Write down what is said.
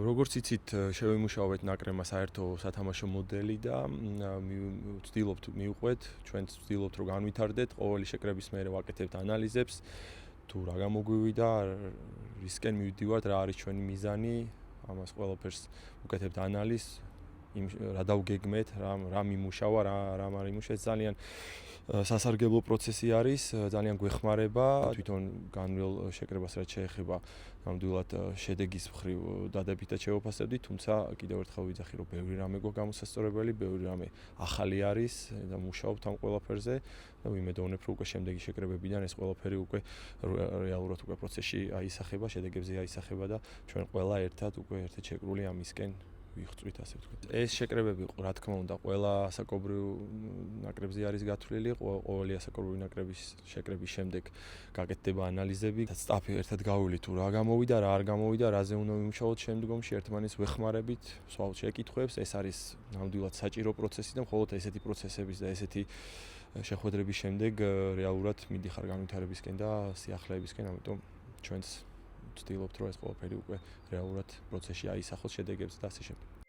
როგორც იცით, შევიმუშავეთ ნაკრებმა საერთო სათამაშო მოდელი და ვცდილობთ მივყვეთ, ჩვენც ვცდილობთ რომ განვითარდეთ, ყოველი შეკრების მერე ვაკეთებთ ანალიზებს, თუ რა გამოგვივიდა, რისკენ მივდივართ, რა არის ჩვენი მიზანი, ამას ყველაფერს ვუკეთებთ ანალიზს, რა დავგეგმეთ, რა მიმუშავა, რა არ იმუშავა, ძალიან სასარგებლო პროცესი არის, ძალიან გვეხმარება თვითონ განვლილ შეკრებას რაც შეეხება ნამდვილად შედეგის მხრივ დადებითად შევაფასებდით, თუმცა კიდევ ერთხელ ვიძახი, რომ ბევრი რამე გვაქვს გამოსასწორებელი, ბევრი რამე ახალი არის და მუშაობთ ამ ყველაფერზე და ვიმედოვნებ, რომ უკვე შემდეგი შეკრებებიდან ეს ყველაფერი უკვე რეალურად უკვე პროცესში აისახება, შედეგებზე აისახება და ჩვენ ყველა ერთად უკვე ერთად შეკრული ამისკენ ვიხწვით, ასე ვთქვით. ეს შეკრებები, რა თქმა უნდა, ყველა ასაკობრივ ნაკრებზე არის გათვლილი, ყოველი ასაკობრივი ნაკრების შეკრების შემდეგ გაკეთდება ანალიზები, სტაფი ერთად გავივლით, თუ რა გამოვიდა, რა არ გამოვიდა, რაზე უნდა ვიმუშაოთ შემდგომში, ერთმანეთს ვეხმარებით, სვავ შეკითხვებს, ეს არის ნამდვილად საჭირო პროცესი და მხოლოდ ესეთი პროცესების და ესეთი შეხვედრების შემდეგ რეალურად მიდიხარ განვითარებისკენ და სიახლეებისკენ, ამიტომ ჩვენც ვცდილობთ, რომ ეს ყველაფერი უკვე რეალურად პროცესში აისახოს შედეგებს და ასე შემდეგ.